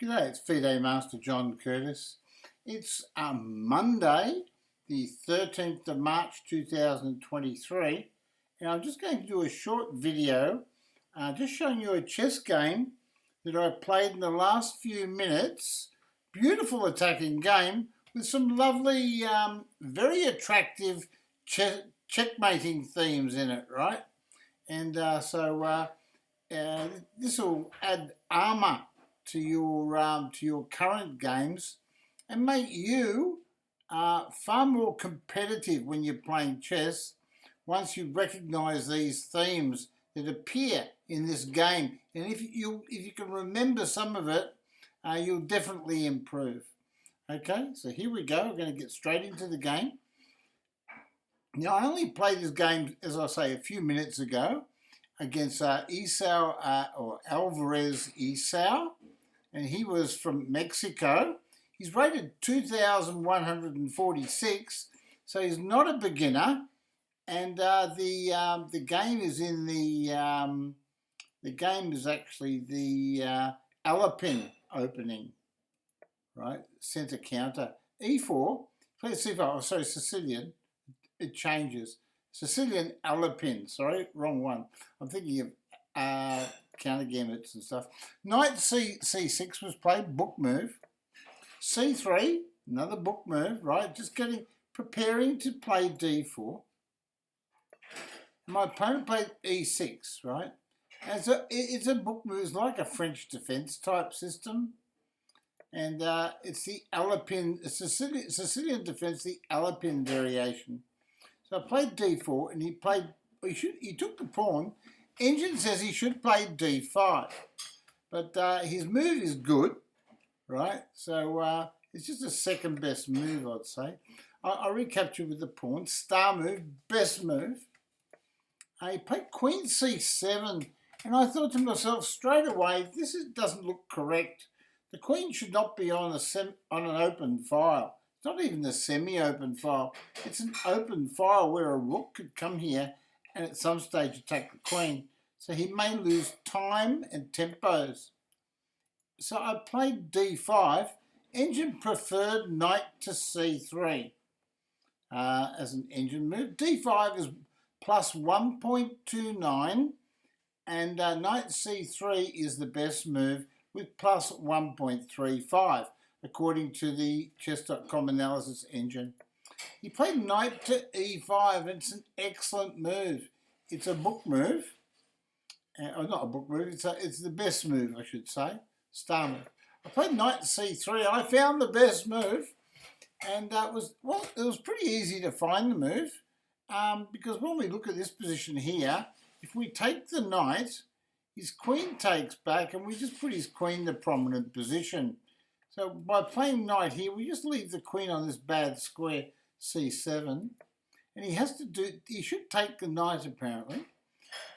G'day, it's FIDE Master John Curtis. It's Monday, the 13th of March 2023, and I'm just going to do a short video just showing you a chess game that I played in the last few minutes. Beautiful attacking game with some lovely, very attractive checkmating themes in it, right? And this will add armour to your current games and make you far more competitive when you're playing chess once you recognise these themes that appear in this game. And if you can remember some of it, you'll definitely improve. Okay, so here we go. We're going to get straight into the game. Now, I only played this game, as I say, a few minutes ago against Alvarez Isao, and he was from Mexico. He's rated 2,146, so he's not a beginner. And the game is in the game is actually the Alapin opening, right? Centre counter E4. Please see if sorry, Sicilian. It changes. Sicilian Alapin, sorry, wrong one. I'm thinking of counter gambits and stuff. Knight C6 was played, book move. C3, another book move, right? Just preparing to play D4. My opponent played E6, right? And so it's a book move, it's like a French defense type system. And it's the Alapin, Sicilian defense, the Alapin variation. So I played D4, and he took the pawn. Engine says he should play D5, but his move is good, right? So it's just a second best move, I'd say. I recaptured with the pawn. Star move, best move. He played Queen C7, and I thought to myself straight away, this doesn't look correct. The queen should not be on an open file. It's not even a semi-open file. It's an open file where a rook could come here and at some stage attack the queen. So he may lose time and tempos. So I played D5. Engine preferred knight to C3 as an engine move. D5 is plus 1.29, and knight C3 is the best move with plus 1.35, according to the chess.com analysis engine. He played knight to E5, and it's an excellent move. It's a book move. Not a book move, it's the best move, I should say. Star move. I played knight C3. I found the best move, and it was pretty easy to find the move, because when we look at this position here, if we take the knight, his queen takes back, and we just put his queen in the prominent position. So by playing knight here, we just leave the queen on this bad square C7, and he should take the knight apparently.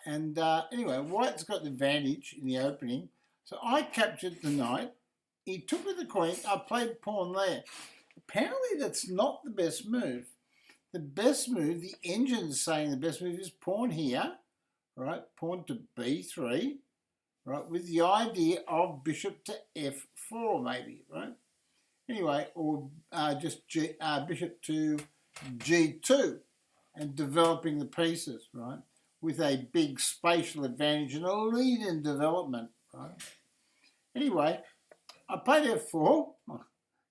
And anyway, white's got the advantage in the opening. So I captured the knight. He took with the queen. I played pawn there. Apparently that's not the best move. The best move, the engine's saying the best move is pawn here, right? Pawn to B3, right? With the idea of bishop to F4 maybe, right? Anyway, or just bishop to G2 and developing the pieces, right? With a big spatial advantage and a lead in development, right? Anyway, I played F4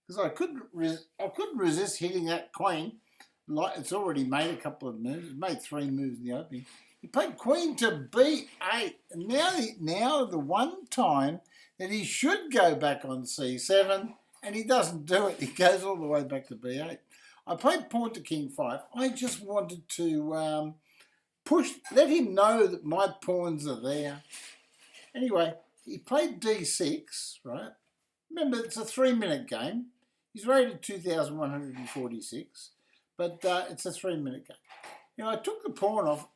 because I couldn't resist hitting that queen. Like it's already made a couple of moves. It made 3 moves in the opening. He played queen to B8, and now the one time that he should go back on C7, and he doesn't do it. He goes all the way back to B8. I played pawn to king 5. I just wanted to let him know that my pawns are there. Anyway, he played D6, right? Remember, it's a 3-minute game. He's rated 2,146, but it's a 3-minute game. I took the pawn off.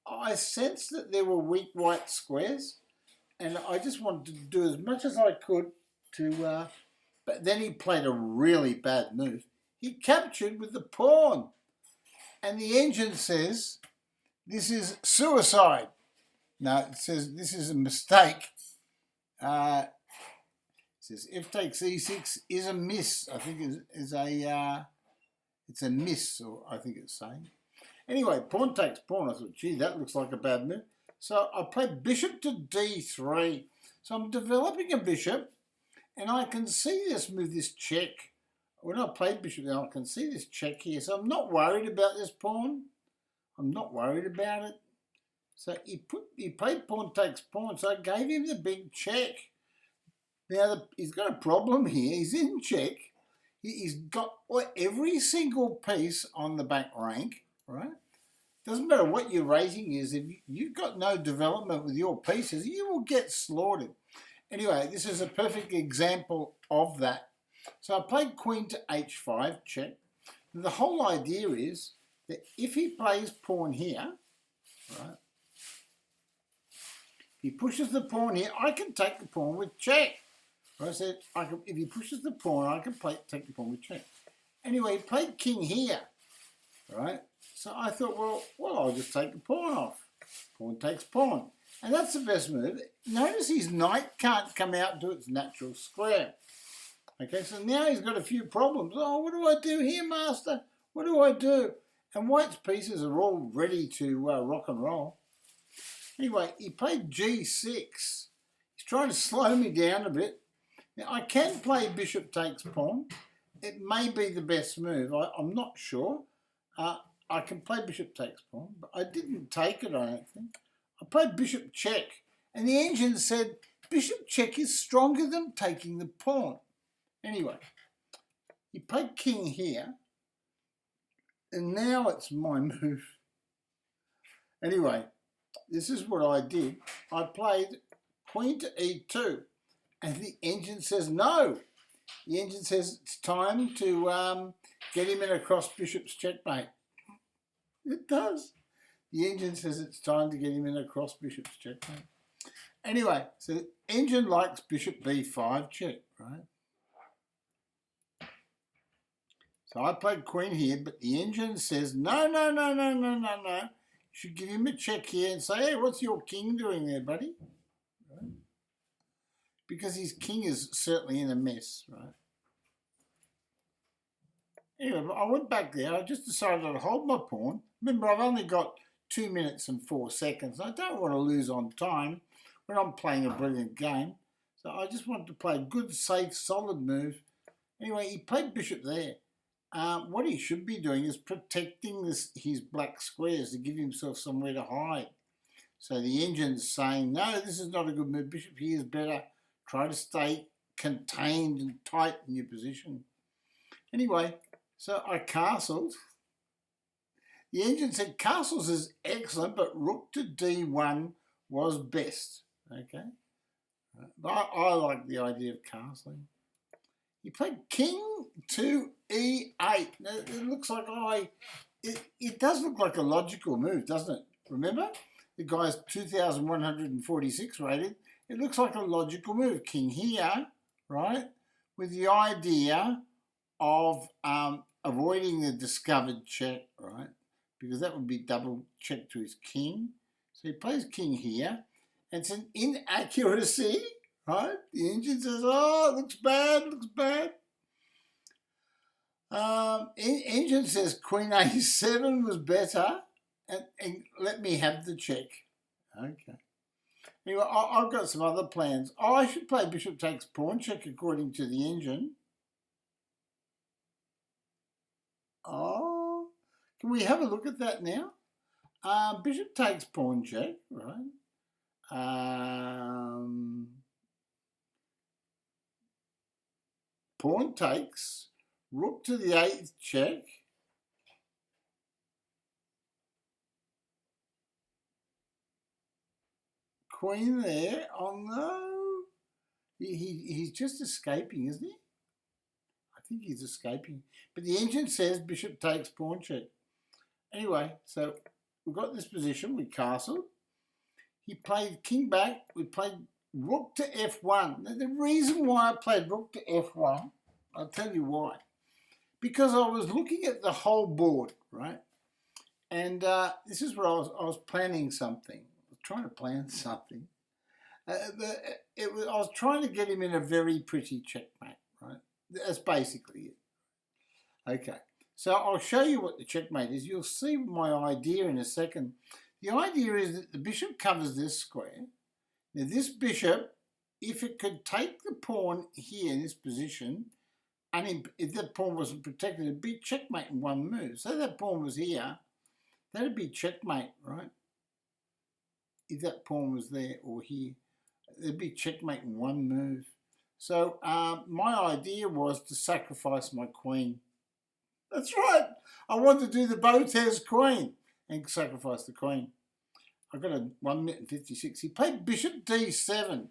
I sensed that there were weak white squares, and I just wanted to do as much as I could to... but then he played a really bad move. He captured with the pawn, and the engine says, this is suicide. No, it says this is a mistake. says f takes e6 is a miss. I think it's a miss, or I think it's saying. Anyway, pawn takes pawn. I thought, gee, that looks like a bad move. So I played bishop to d3. So I'm developing a bishop, and I can see this move, this check. When I played bishop, I can see this check here. So I'm not worried about this pawn. I'm not worried about it. So he played pawn takes pawn. So I gave him the big check. Now he's got a problem here. He's in check. He's got every single piece on the back rank, right? Doesn't matter what your rating is. If you've got no development with your pieces, you will get slaughtered. Anyway, this is a perfect example of that. So I played queen to h5, check. And the whole idea is that if he plays pawn here, right? If he pushes the pawn here, I can take the pawn with check. I said, if he pushes the pawn, I can take the pawn with check. Anyway, he played king here, right? So I thought, well, I'll just take the pawn off. Pawn takes pawn. And that's the best move. Notice his knight can't come out to its natural square. Okay, so now he's got a few problems. Oh, what do I do here, master? What do I do? And white's pieces are all ready to rock and roll. Anyway, he played g6. He's trying to slow me down a bit. Now, I can play bishop takes pawn. It may be the best move. I'm not sure. I can play bishop takes pawn, but I didn't take it, I don't think. I played bishop check, and the engine said bishop check is stronger than taking the pawn. Anyway, he played king here, and now it's my move. Anyway, this is what I did. I played queen to e2. And the engine says no. The engine says it's time to get him in a cross bishop's checkmate. It does. The engine says it's time to get him in a cross bishop's checkmate. Anyway, so the engine likes bishop b5 check, right? So I played queen here, but the engine says no. You should give him a check here and say, hey, what's your king doing there, buddy? Right? Because his king is certainly in a mess, right? Anyway, I went back there. I just decided I'd hold my pawn. Remember, I've only got 2 minutes and 4 seconds. I don't want to lose on time when I'm playing a brilliant game. So I just wanted to play a good, safe, solid move. Anyway, he played bishop there. What he should be doing is protecting his black squares to give himself somewhere to hide. So the engine's saying, no, this is not a good move. Bishop here is better. Try to stay contained and tight in your position. Anyway, so I castled. The engine said castles is excellent, but rook to d1 was best. Okay, I like the idea of castling. He played king to e8. Now, it looks like it does look like a logical move, doesn't it? Remember, the guy's 2,146 rated. It looks like a logical move. King here, right? With the idea of avoiding the discovered check, right? Because that would be double check to his king. So he plays king here. And it's an inaccuracy, right? The engine says, oh, it looks bad, looks bad. Engine says queen a7 was better. And let me have the check. Okay. Anyway, I've got some other plans. Oh, I should play bishop takes pawn check according to the engine. Oh, can we have a look at that now? Bishop takes pawn check, right? Pawn takes, rook to the 8th check. Queen there. Oh no, he's just escaping, isn't he? I think he's escaping. But the engine says bishop takes pawn check. Anyway, so we've got this position. We castled. He played king back. We played rook to f1. Now, the reason why I played rook to f1, I'll tell you why. Because I was looking at the whole board, right? And this is where I was planning something. I was trying to plan something. I was trying to get him in a very pretty checkmate, right? That's basically it. Okay, so I'll show you what the checkmate is. You'll see my idea in a second. The idea is that the bishop covers this square. Now this bishop, if it could take the pawn here in this position, and if that pawn wasn't protected, it'd be checkmate in one move. So that pawn was here, that'd be checkmate, right? If that pawn was there or here, it'd be checkmate in one move. So my idea was to sacrifice my queen. That's right. I want to do the Botez queen and sacrifice the queen. I got a 1 minute and 56. He played bishop d7.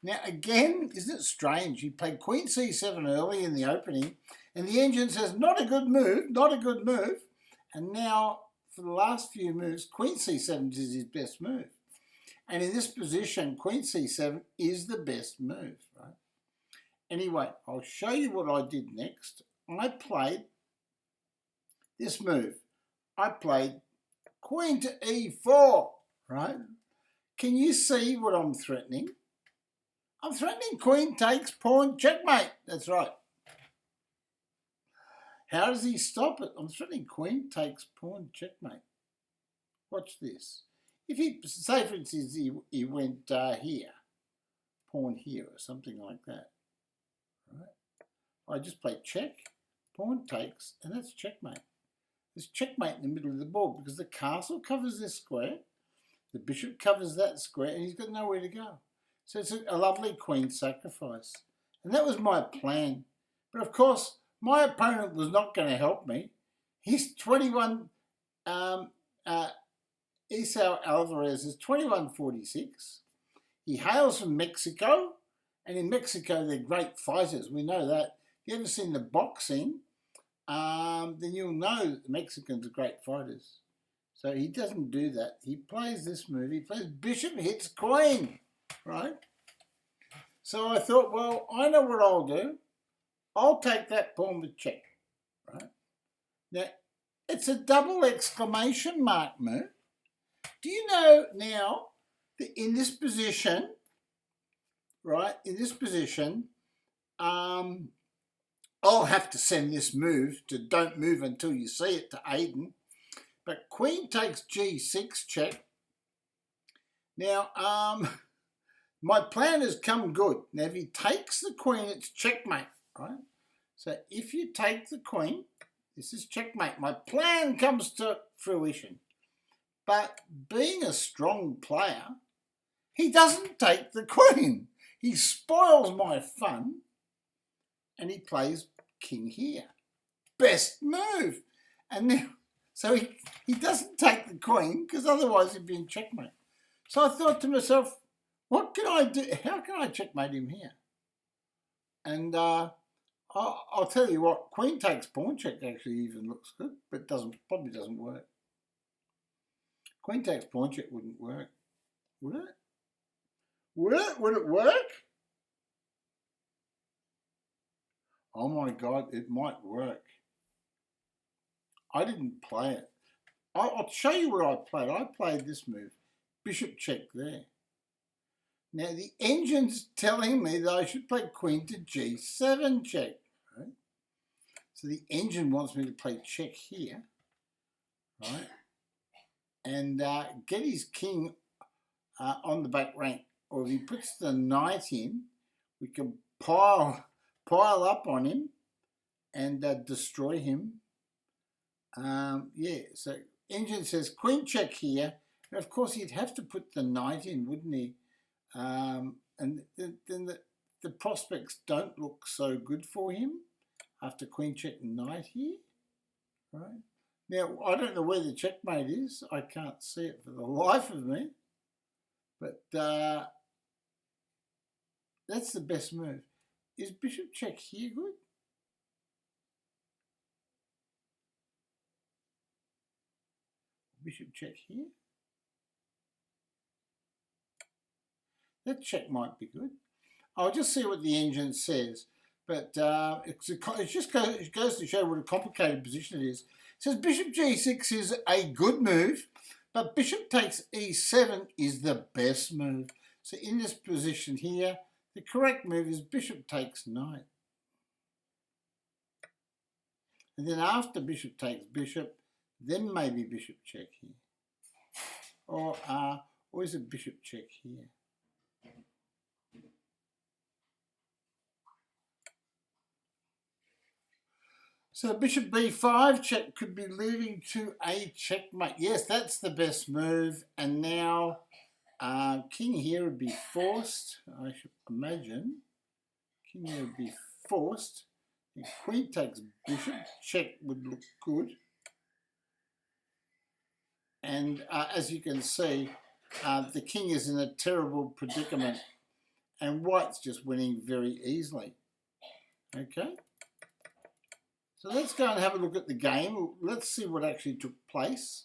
Now again, isn't it strange? He played queen c7 early in the opening, and the engine says not a good move, not a good move. And now for the last few moves, queen c7 is his best move. And in this position, queen c7 is the best move, right? Anyway, I'll show you what I did next. I played this move. I played queen to e4, right? Can you see what I'm threatening? I'm threatening queen takes pawn checkmate. That's right. How does he stop it? I'm threatening queen takes pawn checkmate. Watch this. If he, say for instance, he went here, pawn here or something like that, right? I just play check, pawn takes, and that's checkmate. There's checkmate in the middle of the board because the castle covers this square, the bishop covers that square, and he's got nowhere to go. So it's a lovely queen sacrifice. And that was my plan. But of course, my opponent was not going to help me. He's 21, EasauAlvarez is 2146. He hails from Mexico, and in Mexico they're great fighters. We know that. If you ever seen the boxing, then you'll know that the Mexicans are great fighters. So he doesn't do that. He plays this move. He plays bishop hits queen, right? So I thought, well, I know what I'll do. I'll take that pawn with check, right? Now, it's a double exclamation mark move. Do you know now that in this position, right, in this position, I'll have to send this move to don't move until you see it to Aiden. But queen takes g6 check. Now, my plan has come good. Now, if he takes the queen, it's checkmate, right? So if you take the queen, this is checkmate. My plan comes to fruition. But being a strong player, he doesn't take the queen. He spoils my fun, and he plays king here. Best move. And now, so he doesn't take the queen because otherwise he'd be in checkmate. So I thought to myself, what can I do? How can I checkmate him here? And I'll tell you what, queen takes pawn check actually even looks good, but probably doesn't work. Queen takes pawn check wouldn't work. Would it? Would it? Would it work? Oh my God, it might work. I didn't play it. I'll show you what I played. I played this move. Bishop check there. Now the engine's telling me that I should play queen to g7 check. Right? So the engine wants me to play check here. Right? And get his king on the back rank. Or if he puts the knight in, we can pile up on him and destroy him. Yeah, so engine says queen check here. And of course, he'd have to put the knight in, wouldn't he? And then the prospects don't look so good for him after queen check and knight here. Right? Now, I don't know where the checkmate is. I can't see it for the life of me. But that's the best move. Is bishop check here good? Bishop check here. That check might be good. I'll just see what the engine says. But it just goes to show what a complicated position it is. It says bishop g6 is a good move, but bishop takes e7 is the best move. So in this position here, the correct move is bishop takes knight. And then after bishop takes bishop, then maybe bishop check here. Or is it bishop check here? So bishop b5 check could be leading to a checkmate. Yes, that's the best move. And now king here would be forced, I should imagine. King here would be forced. And queen takes bishop, check would look good. And as you can see, the king is in a terrible predicament. And white's just winning very easily. Okay. So let's go and have a look at the game. Let's see what actually took place.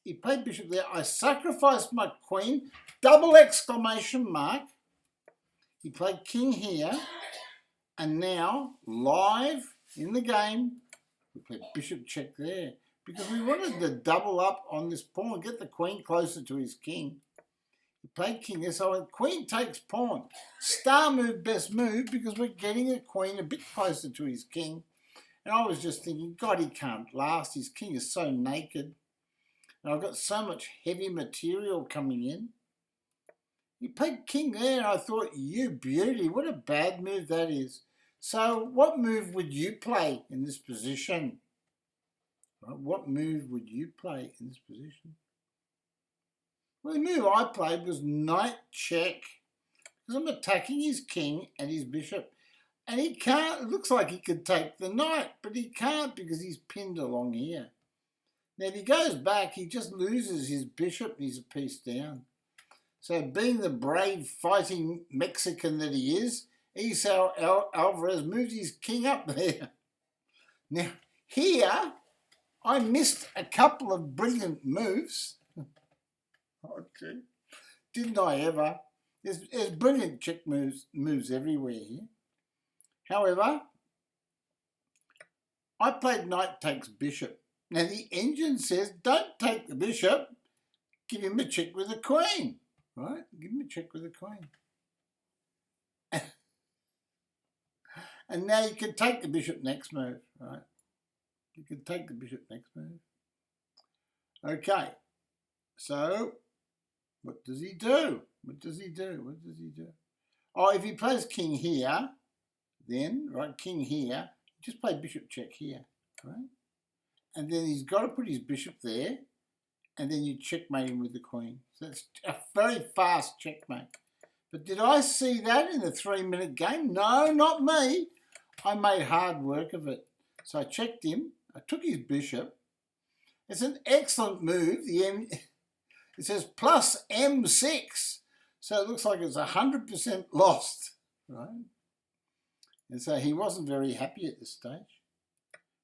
He played bishop there. I sacrificed my queen. Double exclamation mark. He played king here. And now, live in the game, we played bishop check there. Because we wanted to double up on this pawn, get the queen closer to his king. He played king there, so I went queen takes pawn. Star move, best move, because we're getting a queen a bit closer to his king. And I was just thinking, God, he can't last. His king is so naked. And I've got so much heavy material coming in. He played king there, and I thought, you beauty, what a bad move that is. So what move would you play in this position? Right, what move would you play in this position? Well, the move I played was knight check. Because I'm attacking his king and his bishop. And he can't, it looks like he could take the knight, but he can't because he's pinned along here. Now, if he goes back, he just loses his bishop and he's a piece down. So, being the brave fighting Mexican that he is, EasauAlvarez moves his king up there. Now, here, I missed a couple of brilliant moves. Okay. Didn't I ever? There's brilliant check moves everywhere here. However, I played knight takes bishop. Now the engine says don't take the bishop, give him a check with a queen, right? Give him a check with a queen. And now you can take the bishop next move, right? You can take the bishop next move. Okay, so what does he do? What does he do? What does he do? Oh, if he plays king here, then, right, king here, just play bishop check here, right? And then he's got to put his bishop there, and then you checkmate him with the queen. So that's a very fast checkmate. But did I see that in the 3-minute game? No, not me. I made hard work of it. So I checked him. I took his bishop. It's an excellent move. It says plus M6. So it looks like it's 100% lost, right? And so he wasn't very happy at this stage.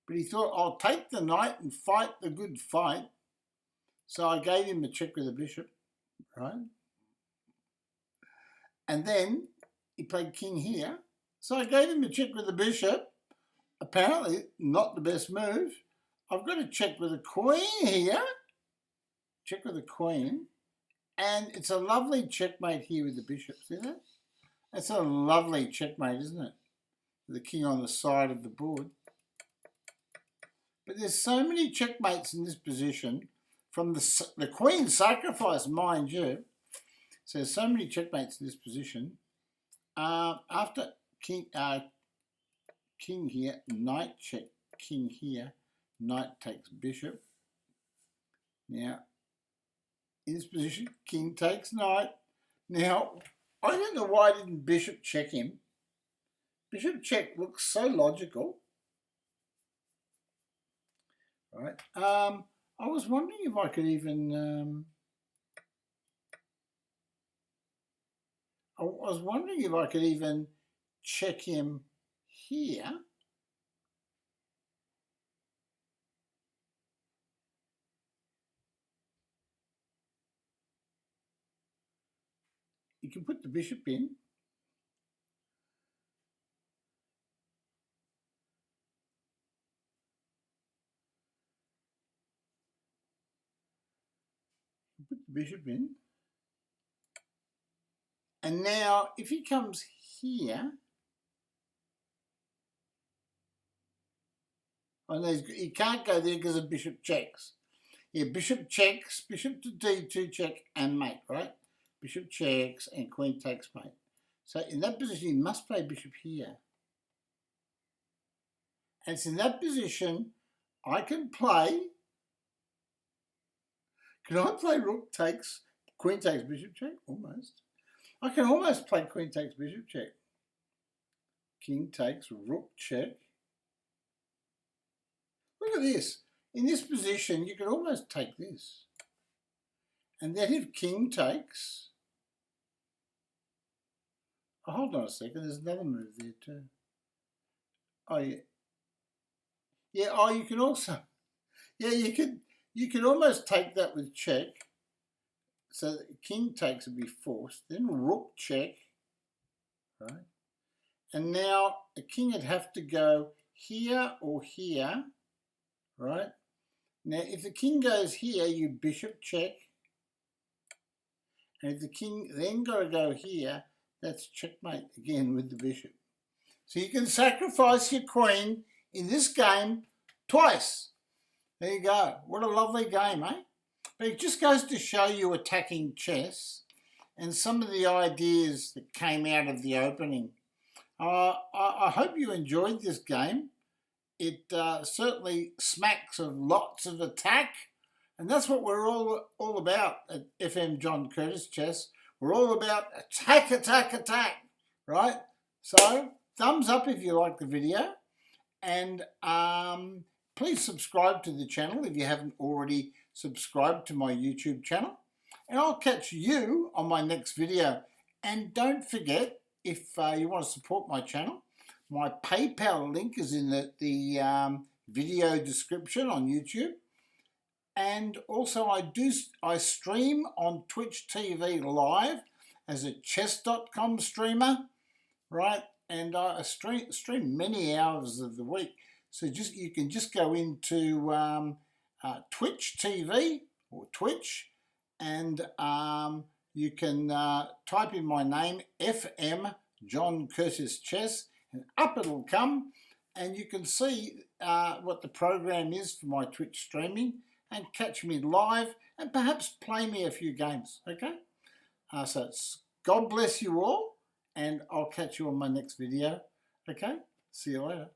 But he thought, I'll take the knight and fight the good fight. So I gave him a check with a bishop, right? And then he played king here. So I gave him a check with a bishop. Apparently not the best move. I've got to check with a queen here. Check with a queen. And it's a lovely checkmate here with the bishop. See that? That's a lovely checkmate, isn't it? The king on the side of the board. But there's so many checkmates in this position from the queen sacrifice, mind you. So there's so many checkmates in this position. After king here, knight check, king here, knight takes bishop. Now, in this position, king takes knight. Now, I don't know why I didn't bishop check him. Bishop check looks so logical. Right. I was wondering if I could even. I was wondering if I could even check him here. You can put the bishop in. Put the bishop in. And now if he comes here, and he can't go there because of bishop checks. Yeah, bishop checks, bishop to d2 check and mate, right? Bishop checks and queen takes mate. So in that position, he must play bishop here. And it's in that position I can play. Can I play rook takes, queen takes bishop check? Almost. I can almost play queen takes bishop check. King takes rook check. Look at this. In this position, you could almost take this. And then if king takes... Oh, hold on a second. There's another move there too. Oh, yeah. Yeah, oh, you can also... Yeah, you could almost take that with check. So that king takes would be forced. Then rook check. Right? And now the king would have to go here or here. Right? Now, if the king goes here, you bishop check. And if the king then got to go here, that's checkmate again with the bishop. So you can sacrifice your queen in this game twice. There you go. What a lovely game, eh? But it just goes to show you attacking chess and some of the ideas that came out of the opening. I hope you enjoyed this game. It certainly smacks of lots of attack, and that's what we're all about at FM John Curtis Chess. We're all about attack, attack, attack, right? So thumbs up if you like the video, and please subscribe to the channel if you haven't already subscribed to my YouTube channel, and I'll catch you on my next video. And don't forget, if you want to support my channel, my PayPal link is in the video description on YouTube. And also I stream on Twitch TV live as a chess.com streamer, right? And I stream many hours of the week. So you can just go into Twitch TV or Twitch, and you can type in my name, FM John Curtis Chess, and up it'll come, and you can see what the program is for my Twitch streaming, and catch me live, and perhaps play me a few games, okay? So God bless you all, and I'll catch you on my next video, okay? See you later.